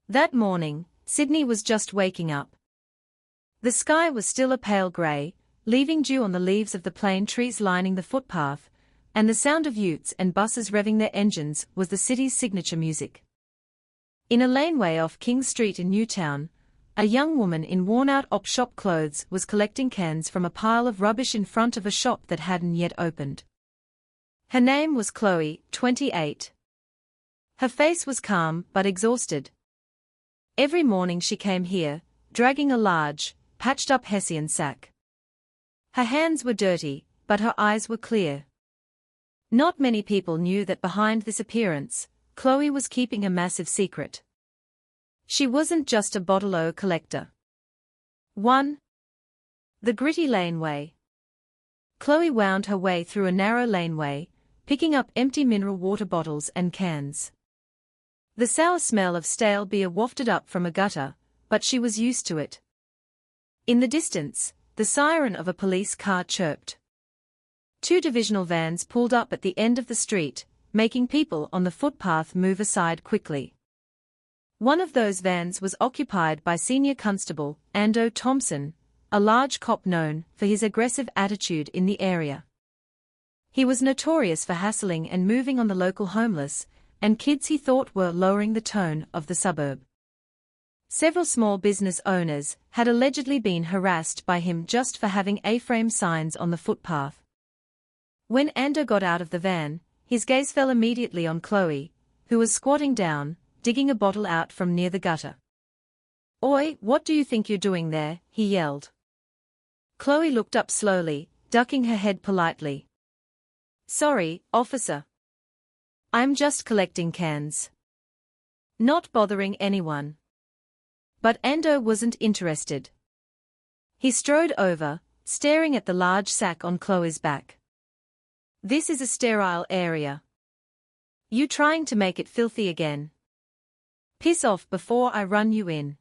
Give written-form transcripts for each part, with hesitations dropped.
That morning, Sydney was just waking up. The sky was still a pale grey, leaving dew on the leaves of the plane trees lining the footpath, and the sound of utes and buses revving their engines was the city's signature music. In a laneway off King Street in Newtown, a young woman in worn-out op-shop clothes was collecting cans from a pile of rubbish in front of a shop that hadn't yet opened. Her name was Chloe, 28. Her face was calm but exhausted. Every morning she came here, dragging a large, patched-up Hessian sack. Her hands were dirty, but her eyes were clear. Not many people knew that behind this appearance, Chloe was keeping a massive secret. She wasn't just a bottle-o collector. 1. The gritty laneway. Chloe wound her way through a narrow laneway, picking up empty mineral water bottles and cans. The sour smell of stale beer wafted up from a gutter, but she was used to it. In the distance, the siren of a police car chirped. 2 divisional vans pulled up at the end of the street, making people on the footpath move aside quickly. One of those vans was occupied by Senior Constable Ando Thompson, a large cop known for his aggressive attitude in the area. He was notorious for hassling and moving on the local homeless, and kids he thought were lowering the tone of the suburb. Several small business owners had allegedly been harassed by him just for having A-frame signs on the footpath. When Ando got out of the van, his gaze fell immediately on Chloe, who was squatting down, digging a bottle out from near the gutter. "Oi, what do you think you're doing there?" he yelled. Chloe looked up slowly, ducking her head politely. "Sorry, officer. I'm just collecting cans. Not bothering anyone." But Ando wasn't interested. He strode over, staring at the large sack on Chloe's back. "This is a sterile area. You trying to make it filthy again? Piss off before I run you in."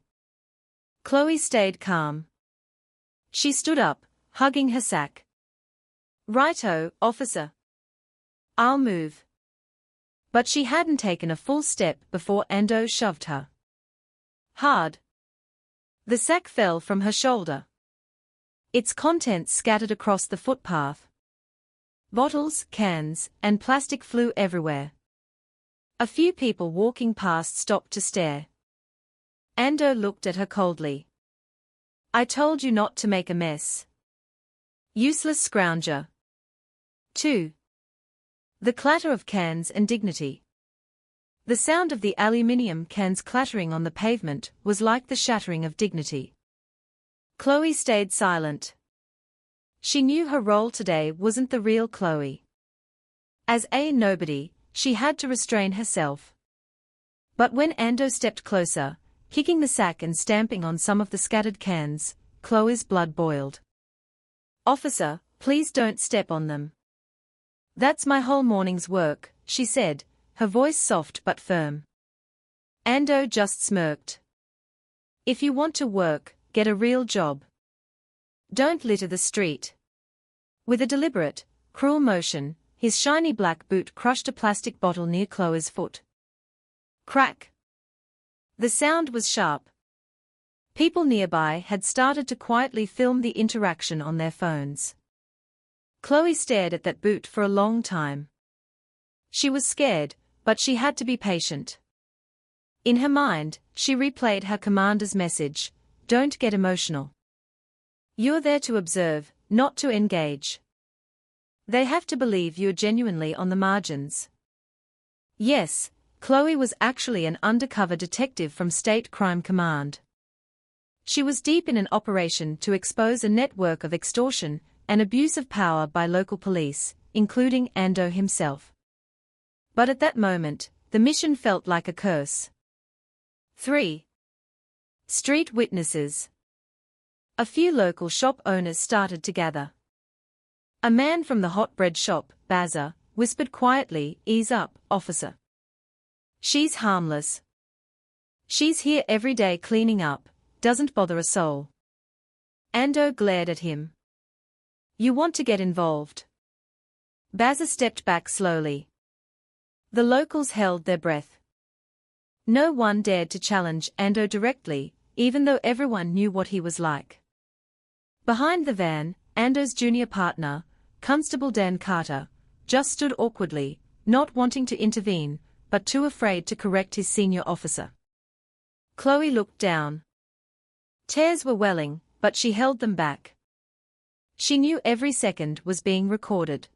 Chloe stayed calm. She stood up, hugging her sack. "Righto, officer. I'll move." But she hadn't taken a full step before Ando shoved her hard. The sack fell from her shoulder. Its contents scattered across the footpath. Bottles, cans, and plastic flew everywhere. A few people walking past stopped to stare. Ando looked at her coldly. "I told you not to make a mess. Useless scrounger." 2. The clatter of cans and dignity. The sound of the aluminium cans clattering on the pavement was like the shattering of dignity. Chloe stayed silent. She knew her role today wasn't the real Chloe. As a nobody, she had to restrain herself. But when Ando stepped closer, kicking the sack and stamping on some of the scattered cans, Chloe's blood boiled. "Officer, please don't step on them. That's my whole morning's work," she said, her voice soft but firm. Ando just smirked. "If you want to work, get a real job. Don't litter the street." With a deliberate, cruel motion, his shiny black boot crushed a plastic bottle near Chloe's foot. Crack! The sound was sharp. People nearby had started to quietly film the interaction on their phones. Chloe stared at that boot for a long time. She was scared, but she had to be patient. In her mind, she replayed her commander's message: "Don't get emotional. You're there to observe, not to engage. They have to believe you're genuinely on the margins." Yes, Chloe was actually an undercover detective from State Crime Command. She was deep in an operation to expose a network of extortion and abuse of power by local police, including Ando himself. But at that moment, the mission felt like a curse. 3. Street witnesses. A few local shop owners started to gather. A man from the hot bread shop, Bazza, whispered quietly, "Ease up, officer. She's harmless. She's here every day cleaning up, doesn't bother a soul." Ando glared at him. "You want to get involved?" Bazza stepped back slowly. The locals held their breath. No one dared to challenge Ando directly, even though everyone knew what he was like. Behind the van, Ando's junior partner, Constable Dan Carter, just stood awkwardly, not wanting to intervene, but too afraid to correct his senior officer. Chloe looked down. Tears were welling, but she held them back. She knew every second was being recorded.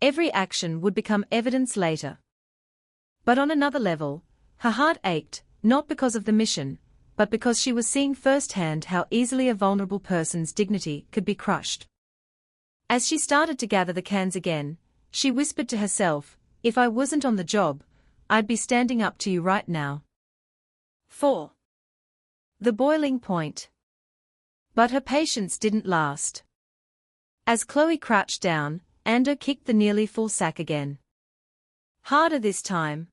Every action would become evidence later. But on another level, her heart ached, not because of the mission, but because she was seeing firsthand how easily a vulnerable person's dignity could be crushed. As she started to gather the cans again, she whispered to herself, "If I wasn't on the job, I'd be standing up to you right now." 4. The boiling point. But her patience didn't last. As Chloe crouched down, Ando kicked the nearly full sack again. Harder this time.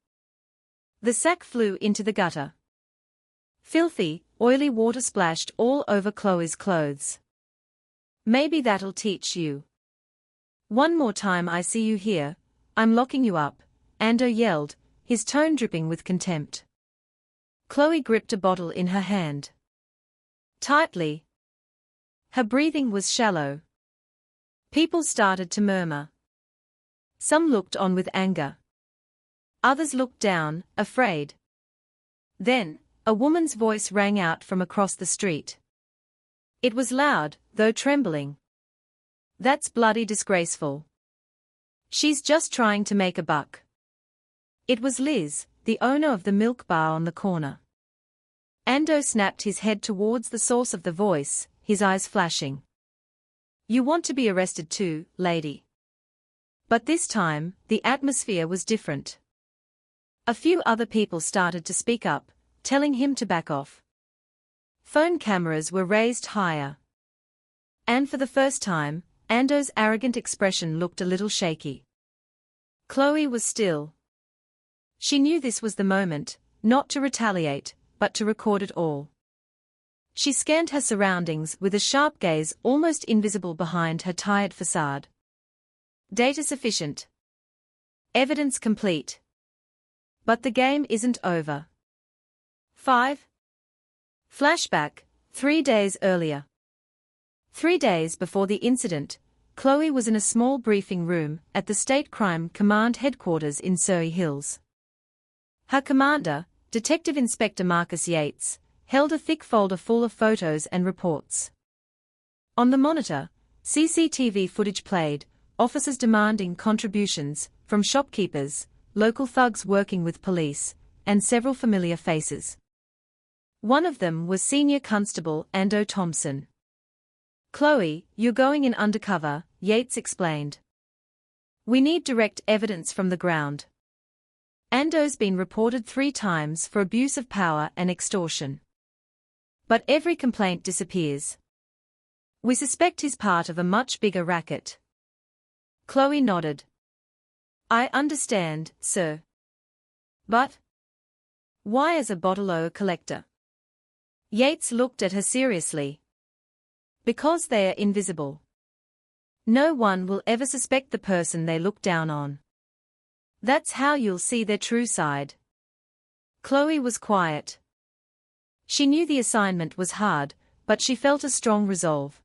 The sack flew into the gutter. Filthy, oily water splashed all over Chloe's clothes. "Maybe that'll teach you. One more time I see you here, I'm locking you up," Ando yelled, his tone dripping with contempt. Chloe gripped a bottle in her hand. Tightly. Her breathing was shallow. People started to murmur. Some looked on with anger. Others looked down, afraid. Then, a woman's voice rang out from across the street. It was loud, though trembling. "That's bloody disgraceful. She's just trying to make a buck." It was Liz, the owner of the milk bar on the corner. Ando snapped his head towards the source of the voice, his eyes flashing. "You want to be arrested too, lady." But this time, the atmosphere was different. A few other people started to speak up, telling him to back off. Phone cameras were raised higher. And for the first time, Ando's arrogant expression looked a little shaky. Chloe was still. She knew this was the moment, not to retaliate, but to record it all. She scanned her surroundings with a sharp gaze almost invisible behind her tired facade. Data sufficient. Evidence complete. But the game isn't over. 5. Flashback, 3 days earlier. 3 days before the incident, Chloe was in a small briefing room at the State Crime Command headquarters in Surrey Hills. Her commander, Detective Inspector Marcus Yates, held a thick folder full of photos and reports. On the monitor, CCTV footage played, officers demanding contributions from shopkeepers, local thugs working with police, and several familiar faces. One of them was Senior Constable Ando Thompson. "Chloe, you're going in undercover," Yates explained. "We need direct evidence from the ground. Ando's been reported 3 times for abuse of power and extortion. But every complaint disappears. We suspect he's part of a much bigger racket." Chloe nodded. "I understand, sir. But why as a bottle collector?" Yates looked at her seriously. "Because they are invisible. No one will ever suspect the person they look down on. That's how you'll see their true side." Chloe was quiet. She knew the assignment was hard, but she felt a strong resolve.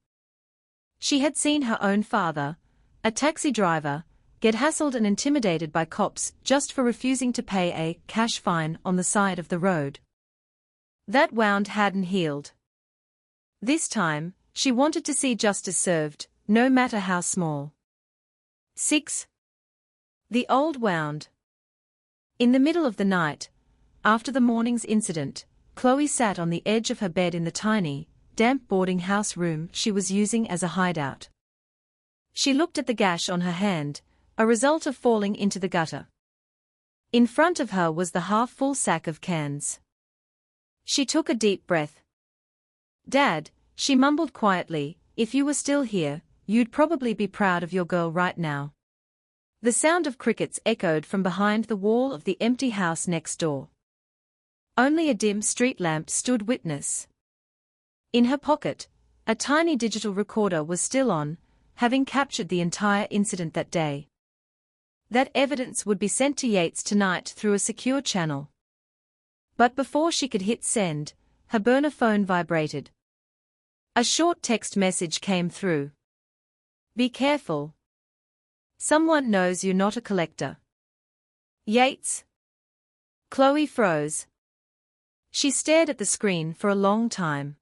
She had seen her own father, a taxi driver, get hassled and intimidated by cops just for refusing to pay a cash fine on the side of the road. That wound hadn't healed. This time, she wanted to see justice served, no matter how small. 6. The old wound. In the middle of the night, after the morning's incident, Chloe sat on the edge of her bed in the tiny, damp boarding house room she was using as a hideout. She looked at the gash on her hand, a result of falling into the gutter. In front of her was the half-full sack of cans. She took a deep breath. "Dad," she mumbled quietly, "if you were still here, you'd probably be proud of your girl right now." The sound of crickets echoed from behind the wall of the empty house next door. Only a dim street lamp stood witness. In her pocket, a tiny digital recorder was still on, having captured the entire incident that day. That evidence would be sent to Yates tonight through a secure channel. But before she could hit send, her burner phone vibrated. A short text message came through. Be careful. Someone knows you're not a collector. Yates. Chloe froze. She stared at the screen for a long time.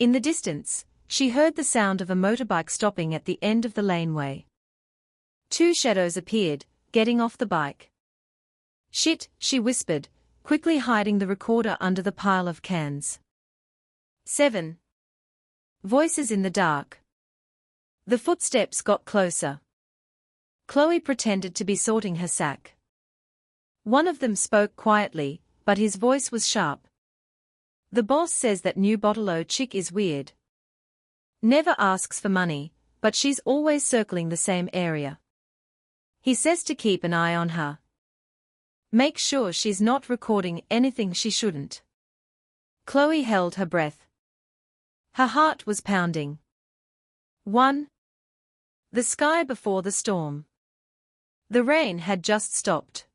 In the distance, she heard the sound of a motorbike stopping at the end of the laneway. Two shadows appeared, getting off the bike. Shit, she whispered, quickly hiding the recorder under the pile of cans. 7. Voices in the dark. The footsteps got closer. Chloe pretended to be sorting her sack. One of them spoke quietly, but his voice was sharp. The boss says that new bottle-o chick is weird. Never asks for money, but she's always circling the same area. He says to keep an eye on her. Make sure she's not recording anything she shouldn't. Chloe held her breath. Her heart was pounding. 1. The sky before the storm. The rain had just stopped.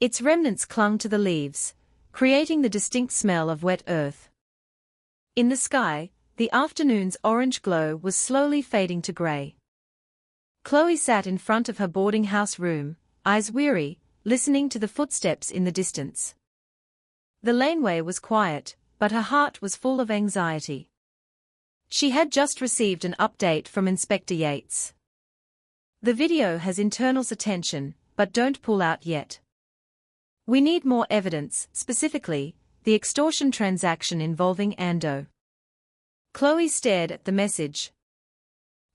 Its remnants clung to the leaves, creating the distinct smell of wet earth. In the sky, the afternoon's orange glow was slowly fading to grey. Chloe sat in front of her boarding house room, eyes weary, listening to the footsteps in the distance. The laneway was quiet, but her heart was full of anxiety. She had just received an update from Inspector Yates. The video has internals attention, but don't pull out yet. We need more evidence, specifically, the extortion transaction involving Ando. Chloe stared at the message.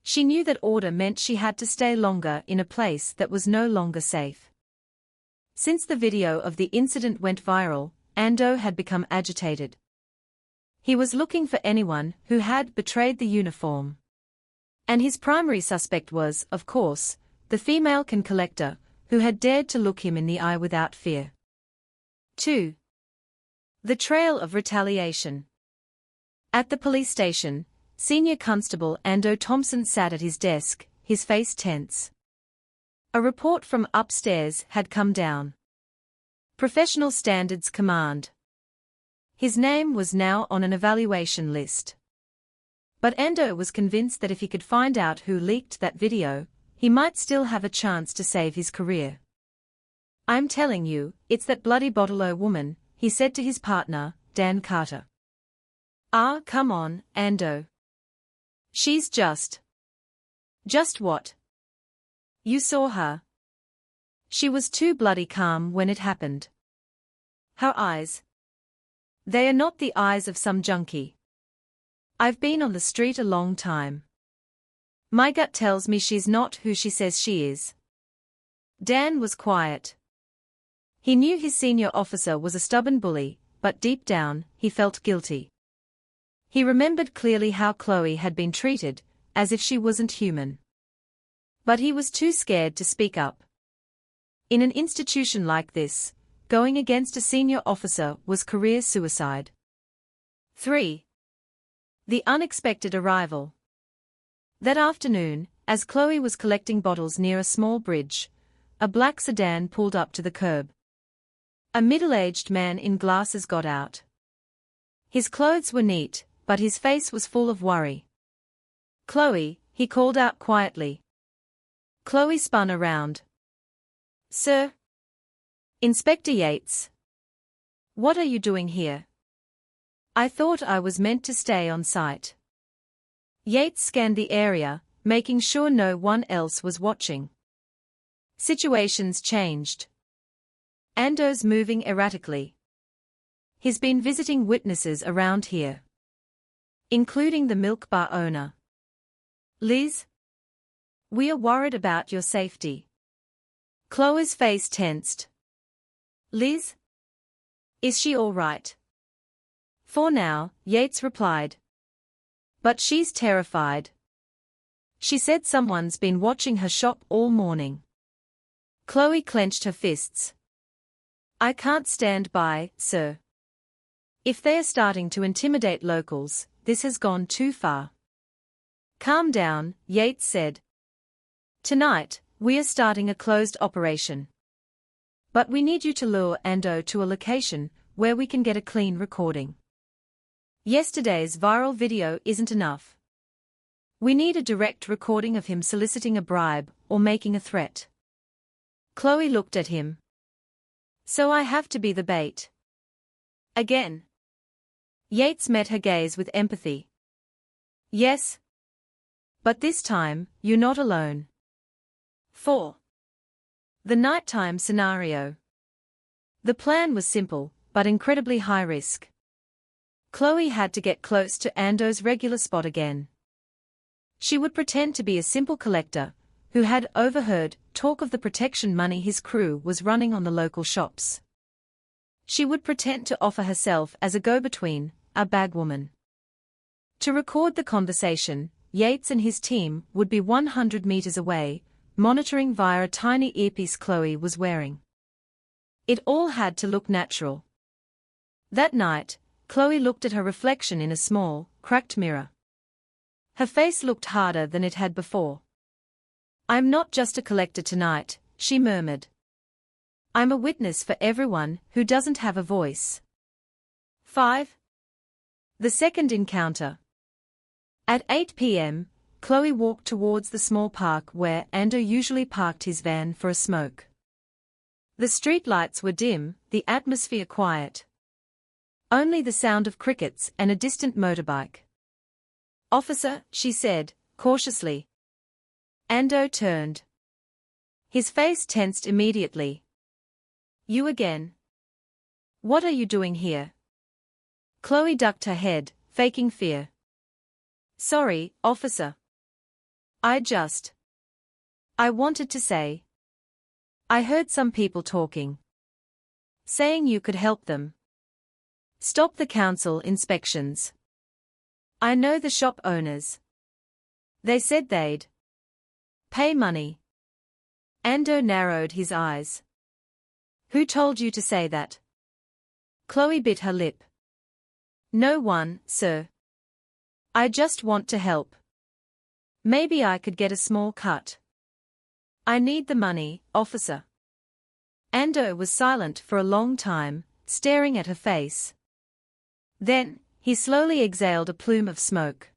She knew that order meant she had to stay longer in a place that was no longer safe. Since the video of the incident went viral, Ando had become agitated. He was looking for anyone who had betrayed the uniform. And his primary suspect was, of course, the female can collector, who had dared to look him in the eye without fear. 2. The trail of retaliation. At the police station, Senior Constable Ando Thompson sat at his desk, his face tense. A report from upstairs had come down. Professional Standards Command. His name was now on an evaluation list. But Ando was convinced that if he could find out who leaked that video, he might still have a chance to save his career. I'm telling you, it's that bloody bottle-o woman, he said to his partner, Dan Carter. Ah, come on, Ando. She's just. Just what? You saw her. She was too bloody calm when it happened. Her eyes. They are not the eyes of some junkie. I've been on the street a long time. My gut tells me she's not who she says she is. Dan was quiet. He knew his senior officer was a stubborn bully, but deep down, he felt guilty. He remembered clearly how Chloe had been treated, as if she wasn't human. But he was too scared to speak up. In an institution like this, going against a senior officer was career suicide. 3. The unexpected arrival. That afternoon, as Chloe was collecting bottles near a small bridge, a black sedan pulled up to the curb. A middle-aged man in glasses got out. His clothes were neat, but his face was full of worry. Chloe, he called out quietly. Chloe spun around. Sir? Inspector Yates. What are you doing here? I thought I was meant to stay on site. Yates scanned the area, making sure no one else was watching. Situations changed. Ando's moving erratically. He's been visiting witnesses around here, including the milk bar owner. Liz? We are worried about your safety. Chloe's face tensed. Liz? Is she all right? For now, Yates replied. But she's terrified. She said someone's been watching her shop all morning. Chloe clenched her fists. I can't stand by, sir. If they are starting to intimidate locals, this has gone too far. Calm down, Yates said. Tonight, we are starting a closed operation. But we need you to lure Ando to a location where we can get a clean recording. Yesterday's viral video isn't enough. We need a direct recording of him soliciting a bribe or making a threat. Chloe looked at him. So I have to be the bait. Again. Yates met her gaze with empathy. Yes. But this time, you're not alone. 4. The nighttime scenario. The plan was simple, but incredibly high risk. Chloe had to get close to Ando's regular spot again. She would pretend to be a simple collector, who had overheard talk of the protection money his crew was running on the local shops. She would pretend to offer herself as a go-between, a bagwoman. To record the conversation, Yates and his team would be 100 meters away, monitoring via a tiny earpiece Chloe was wearing. It all had to look natural. That night, Chloe looked at her reflection in a small, cracked mirror. Her face looked harder than it had before. I'm not just a collector tonight, she murmured. I'm a witness for everyone who doesn't have a voice. 5. The second encounter. At 8 p.m., Chloe walked towards the small park where Ando usually parked his van for a smoke. The street lights were dim, the atmosphere quiet. Only the sound of crickets and a distant motorbike. Officer, she said, cautiously. Ando turned. His face tensed immediately. You again. What are you doing here? Chloe ducked her head, faking fear. Sorry, officer. I wanted to say. I heard some people talking. Saying you could help them. Stop the council inspections. I know the shop owners. They said they'd pay money. Ando narrowed his eyes. Who told you to say that? Chloe bit her lip. No one, sir. I just want to help. Maybe I could get a small cut. I need the money, officer. Ando was silent for a long time, staring at her face. Then, he slowly exhaled a plume of smoke.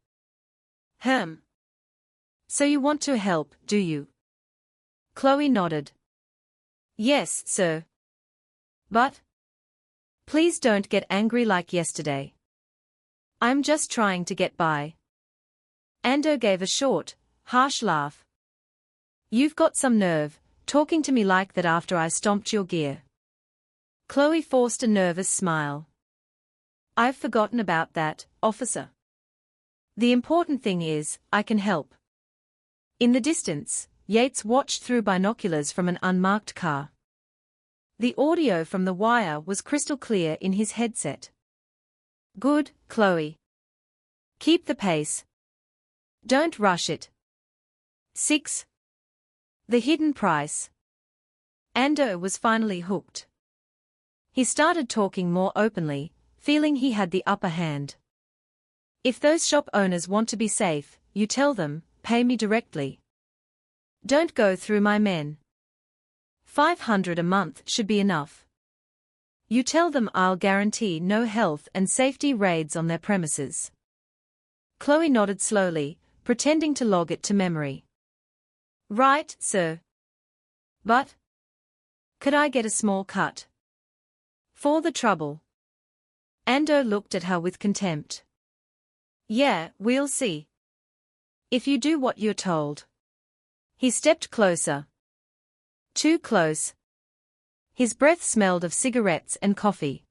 So you want to help, do you? Chloe nodded. Yes, sir. But please don't get angry like yesterday. I'm just trying to get by. Ando gave a short, harsh laugh. You've got some nerve, talking to me like that after I stomped your gear. Chloe forced a nervous smile. I've forgotten about that, officer. The important thing is, I can help. In the distance, Yates watched through binoculars from an unmarked car. The audio from the wire was crystal clear in his headset. Good, Chloe. Keep the pace. Don't rush it. 6. The hidden price. Ando was finally hooked. He started talking more openly, feeling he had the upper hand. If those shop owners want to be safe, you tell them, pay me directly. Don't go through my men. $500 a month should be enough. You tell them I'll guarantee no health and safety raids on their premises. Chloe nodded slowly, pretending to log it to memory. Right, sir. But could I get a small cut? For the trouble. Ando looked at her with contempt. Yeah, we'll see. If you do what you're told. He stepped closer. Too close. His breath smelled of cigarettes and coffee.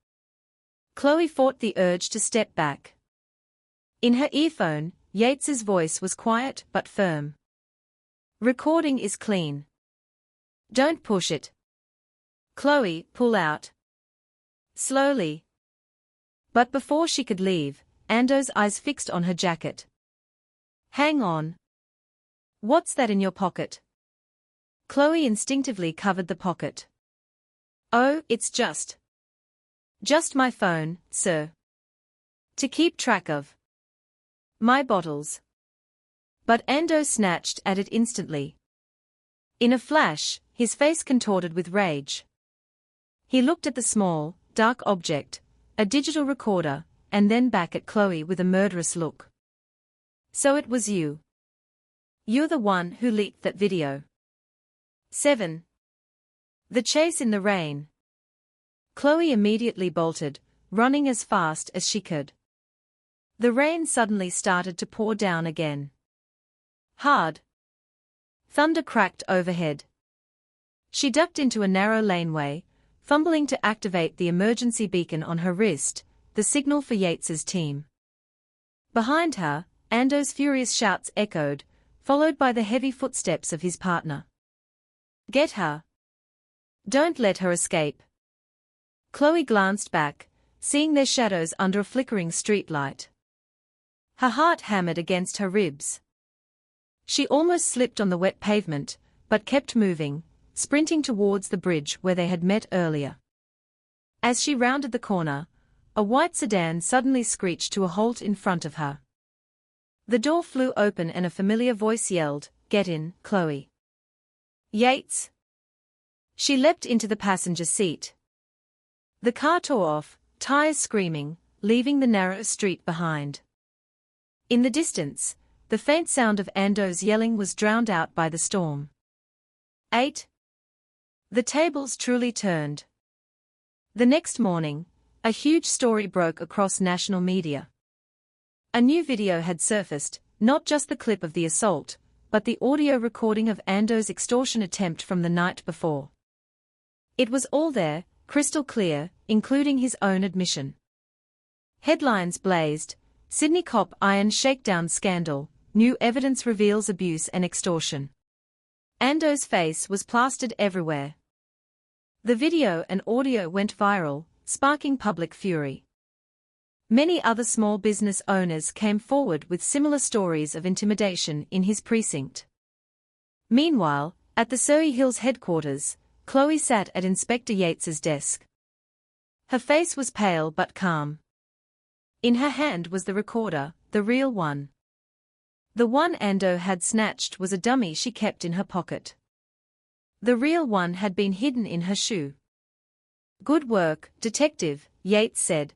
Chloe fought the urge to step back. In her earphone, Yates's voice was quiet but firm. Recording is clean. Don't push it. Chloe, pull out. Slowly. But before she could leave, Ando's eyes fixed on her jacket. Hang on. What's that in your pocket? Chloe instinctively covered the pocket. Oh, it's just my phone, sir. To keep track of my bottles. But Ando snatched at it instantly. In a flash, his face contorted with rage. He looked at the small, dark object, a digital recorder, and then back at Chloe with a murderous look. "So it was you. You're the one who leaked that video." 7. The chase in the rain. Chloe immediately bolted, running as fast as she could. The rain suddenly started to pour down again. Hard. Thunder cracked overhead. She ducked into a narrow laneway, fumbling to activate the emergency beacon on her wrist, the signal for Yates's team. Behind her, Ando's furious shouts echoed, followed by the heavy footsteps of his partner. "Get her! Don't let her escape!" Chloe glanced back, seeing their shadows under a flickering streetlight. Her heart hammered against her ribs. She almost slipped on the wet pavement, but kept moving, sprinting towards the bridge where they had met earlier. As she rounded the corner, a white sedan suddenly screeched to a halt in front of her. The door flew open and a familiar voice yelled, "Get in, Chloe." "Yates!" She leapt into the passenger seat. The car tore off, tires screaming, leaving the narrow street behind. In the distance, the faint sound of Ando's yelling was drowned out by the storm. 8. The tables truly turned. The next morning, a huge story broke across national media. A new video had surfaced, not just the clip of the assault, but the audio recording of Ando's extortion attempt from the night before. It was all there, crystal clear, including his own admission. Headlines blazed: "Sydney Cop Iron Shakedown Scandal, New Evidence Reveals Abuse and Extortion." Ando's face was plastered everywhere. The video and audio went viral, sparking public fury. Many other small business owners came forward with similar stories of intimidation in his precinct. Meanwhile, at the Surrey Hills headquarters, Chloe sat at Inspector Yates's desk. Her face was pale but calm. In her hand was the recorder, the real one. The one Ando had snatched was a dummy she kept in her pocket. The real one had been hidden in her shoe. "Good work, Detective," Yates said.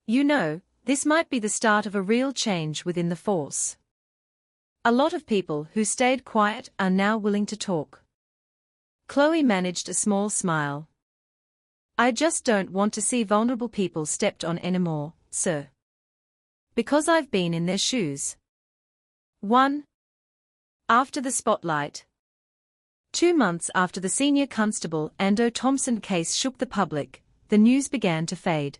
"You know, this might be the start of a real change within the force. A lot of people who stayed quiet are now willing to talk." Chloe managed a small smile. "I just don't want to see vulnerable people stepped on anymore, sir. Because I've been in their shoes." 1. After the spotlight. 2 months after the senior constable Ando Thompson case shook the public, the news began to fade.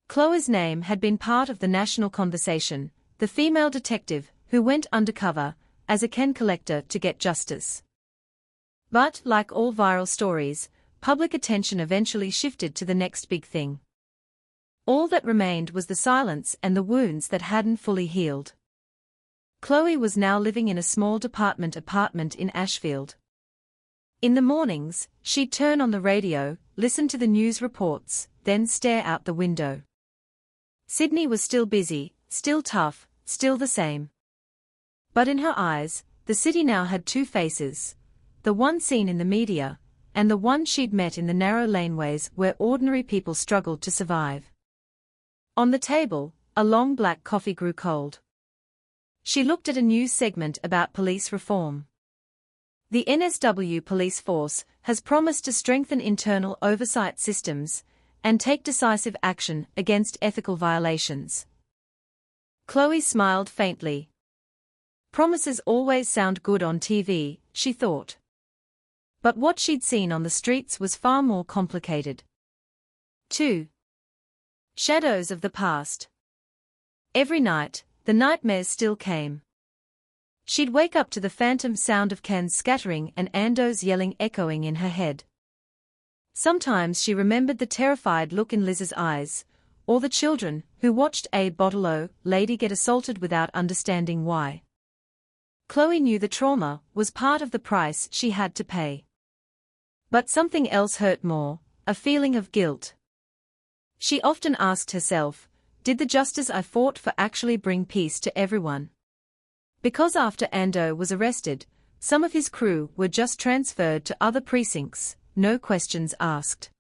Chloe's name had been part of the national conversation, the female detective who went undercover as a can collector to get justice. But, like all viral stories, public attention eventually shifted to the next big thing. All that remained was the silence and the wounds that hadn't fully healed. Chloe was now living in a small apartment in Ashfield. In the mornings, she'd turn on the radio, listen to the news reports, then stare out the window. Sydney was still busy, still tough, still the same. But in her eyes, the city now had two faces: the one seen in the media, and the one she'd met in the narrow laneways where ordinary people struggled to survive. On the table, a long black coffee grew cold. She looked at a news segment about police reform. The NSW police force has promised to strengthen internal oversight systems and take decisive action against ethical violations. Chloe smiled faintly. Promises always sound good on TV, she thought. But what she'd seen on the streets was far more complicated. 2. Shadows of the past. Every night, the nightmares still came. She'd wake up to the phantom sound of cans scattering and Ando's yelling echoing in her head. Sometimes she remembered the terrified look in Liz's eyes, or the children who watched a bottle-o lady get assaulted without understanding why. Chloe knew the trauma was part of the price she had to pay. But something else hurt more, a feeling of guilt. She often asked herself, did the justice I fought for actually bring peace to everyone? Because after Ando was arrested, some of his crew were just transferred to other precincts, no questions asked.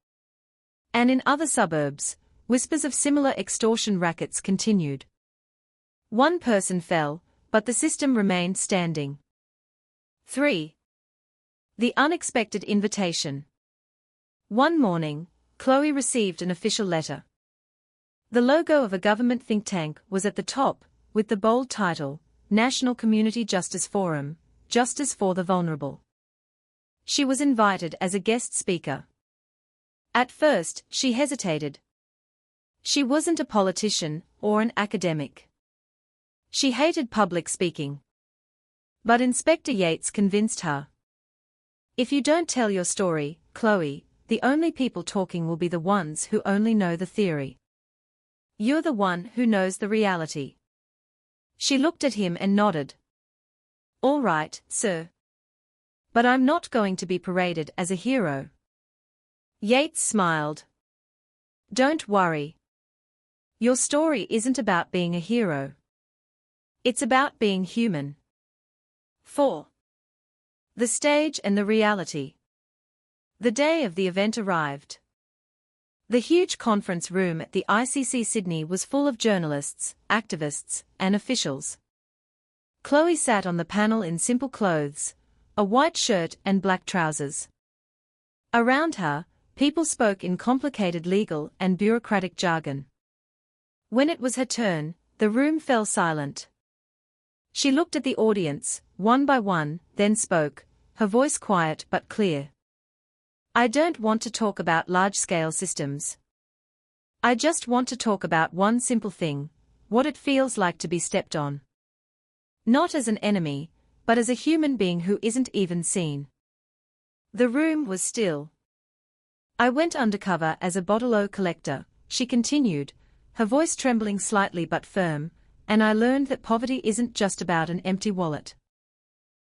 And in other suburbs, whispers of similar extortion rackets continued. One person fell, but the system remained standing. 3. The unexpected invitation. One morning, Chloe received an official letter. The logo of a government think tank was at the top, with the bold title, National Community Justice Forum, Justice for the Vulnerable. She was invited as a guest speaker. At first, she hesitated. She wasn't a politician or an academic. She hated public speaking. But Inspector Yates convinced her. If you don't tell your story, Chloe, the only people talking will be the ones who only know the theory. You're the one who knows the reality. She looked at him and nodded. All right, sir. But I'm not going to be paraded as a hero. Yates smiled. Don't worry. Your story isn't about being a hero. It's about being human. 4. The stage and the reality. The day of the event arrived. The huge conference room at the ICC Sydney was full of journalists, activists, and officials. Chloe sat on the panel in simple clothes, a white shirt and black trousers. Around her, people spoke in complicated legal and bureaucratic jargon. When it was her turn, the room fell silent. She looked at the audience, one by one, then spoke, her voice quiet but clear. I don't want to talk about large-scale systems. I just want to talk about one simple thing, what it feels like to be stepped on. Not as an enemy, but as a human being who isn't even seen. The room was still. I went undercover as a bottle collector, she continued, her voice trembling slightly but firm, and I learned that poverty isn't just about an empty wallet.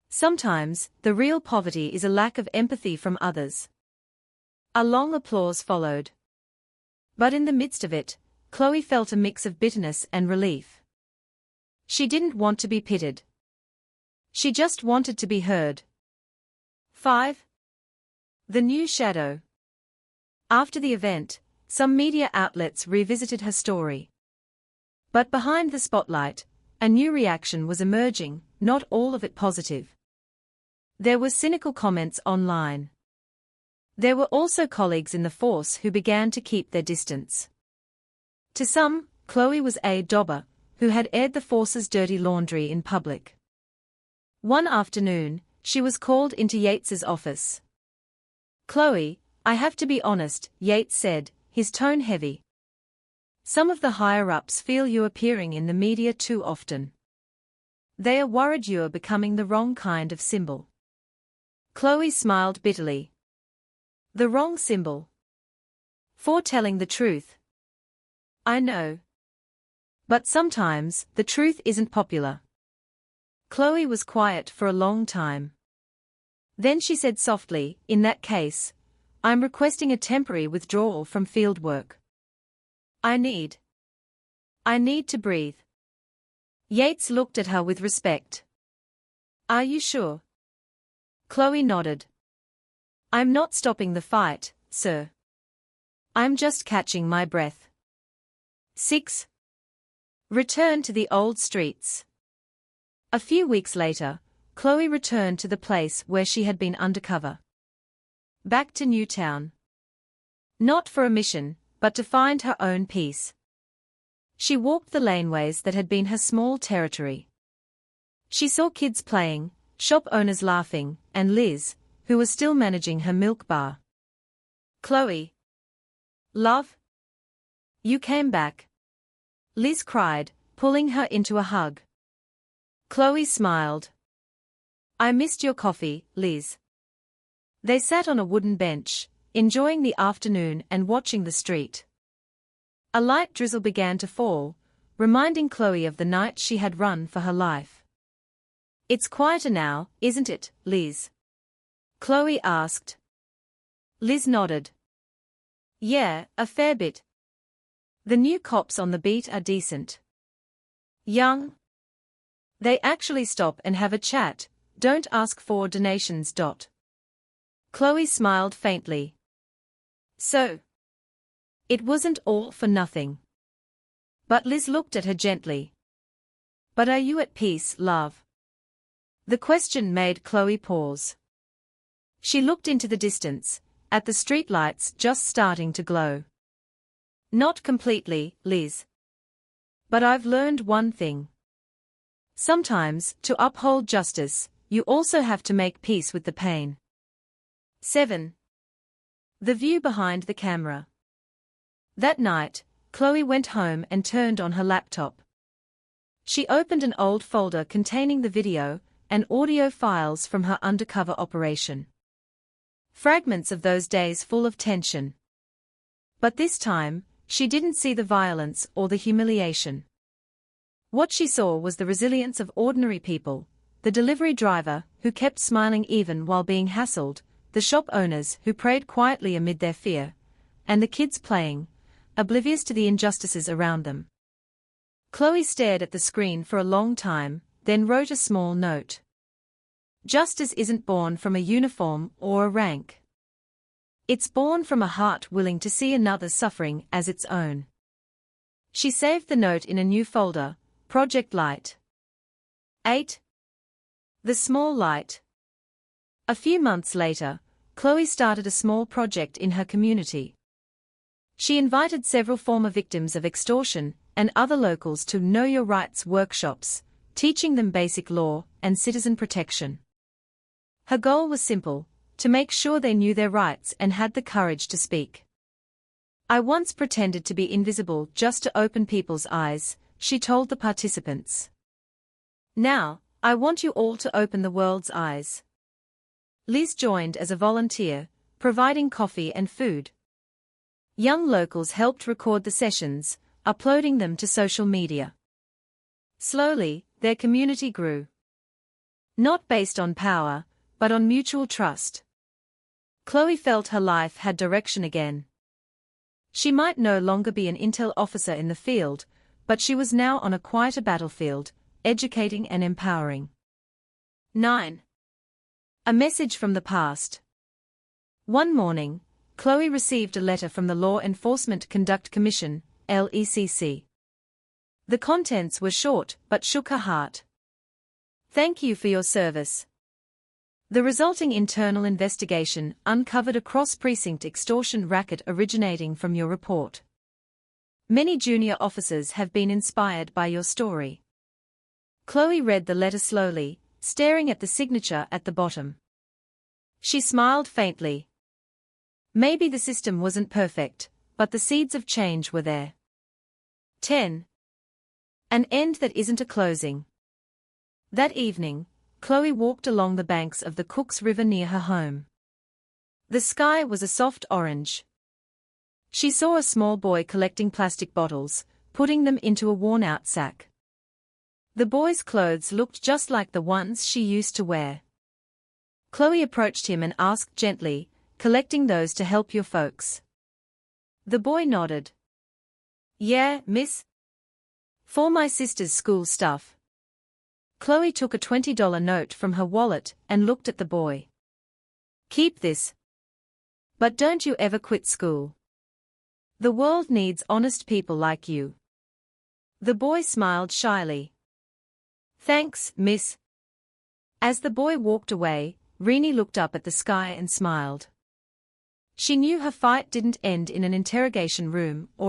Sometimes, the real poverty is a lack of empathy from others. A long applause followed. But in the midst of it, Chloe felt a mix of bitterness and relief. She didn't want to be pitied. She just wanted to be heard. 5. The new shadow. After the event, some media outlets revisited her story. But behind the spotlight, a new reaction was emerging, not all of it positive. There were cynical comments online. There were also colleagues in the force who began to keep their distance. To some, Chloe was a dobber, who had aired the force's dirty laundry in public. One afternoon, she was called into Yates's office. Chloe, I have to be honest, Yates said, his tone heavy. Some of the higher-ups feel you appearing in the media too often. They are worried you are becoming the wrong kind of symbol. Chloe smiled bitterly. The wrong symbol. For telling the truth. I know. But sometimes, the truth isn't popular. Chloe was quiet for a long time. Then she said softly, in that case, I'm requesting a temporary withdrawal from fieldwork. I need to breathe. Yates looked at her with respect. Are you sure? Chloe nodded. I'm not stopping the fight, sir. I'm just catching my breath. 6. Return to the old streets. A few weeks later, Chloe returned to the place where she had been undercover. Back to Newtown. Not for a mission, but to find her own peace. She walked the laneways that had been her small territory. She saw kids playing, shop owners laughing, and Liz, who was still managing her milk bar. Chloe. Love? You came back. Liz cried, pulling her into a hug. Chloe smiled. I missed your coffee, Liz. They sat on a wooden bench, enjoying the afternoon and watching the street. A light drizzle began to fall, reminding Chloe of the night she had run for her life. It's quieter now, isn't it, Liz? Chloe asked. Liz nodded. Yeah, a fair bit. The new cops on the beat are decent. Young. They actually stop and have a chat, don't ask for donations. Chloe smiled faintly. So. It wasn't all for nothing. But Liz looked at her gently. But are you at peace, love? The question made Chloe pause. She looked into the distance, at the streetlights just starting to glow. Not completely, Liz. But I've learned one thing. Sometimes, to uphold justice, you also have to make peace with the pain. 7. The view behind the camera. That night, Chloe went home and turned on her laptop. She opened an old folder containing the video and audio files from her undercover operation. Fragments of those days full of tension. But this time, she didn't see the violence or the humiliation. What she saw was the resilience of ordinary people, the delivery driver who kept smiling even while being hassled, the shop owners who prayed quietly amid their fear, and the kids playing, oblivious to the injustices around them. Chloe stared at the screen for a long time, then wrote a small note. Justice isn't born from a uniform or a rank. It's born from a heart willing to see another suffering as its own. She saved the note in a new folder, Project Light. 8. The Small Light. A few months later, Chloe started a small project in her community. She invited several former victims of extortion and other locals to Know Your Rights workshops, teaching them basic law and citizen protection. Her goal was simple: to make sure they knew their rights and had the courage to speak. I once pretended to be invisible just to open people's eyes, she told the participants. Now, I want you all to open the world's eyes. Liz joined as a volunteer, providing coffee and food. Young locals helped record the sessions, uploading them to social media. Slowly, their community grew. Not based on power, but on mutual trust. Chloe felt her life had direction again. She might no longer be an intel officer in the field, but she was now on a quieter battlefield, educating and empowering. 9. A message from the past. One morning, Chloe received a letter from the Law Enforcement Conduct Commission, LECC. The contents were short but shook her heart. Thank you for your service. The resulting internal investigation uncovered a cross-precinct extortion racket originating from your report. Many junior officers have been inspired by your story. Chloe read the letter slowly, staring at the signature at the bottom. She smiled faintly. Maybe the system wasn't perfect, but the seeds of change were there. 10. An end that isn't a closing. That evening, Chloe walked along the banks of the Cooks River near her home. The sky was a soft orange. She saw a small boy collecting plastic bottles, putting them into a worn-out sack. The boy's clothes looked just like the ones she used to wear. Chloe approached him and asked gently, "Collecting those to help your folks?" The boy nodded. "Yeah, miss. For my sister's school stuff." Chloe took a $20 note from her wallet and looked at the boy. "Keep this. But don't you ever quit school. The world needs honest people like you." The boy smiled shyly. "Thanks, miss." As the boy walked away, Rini looked up at the sky and smiled. She knew her fight didn't end in an interrogation room or a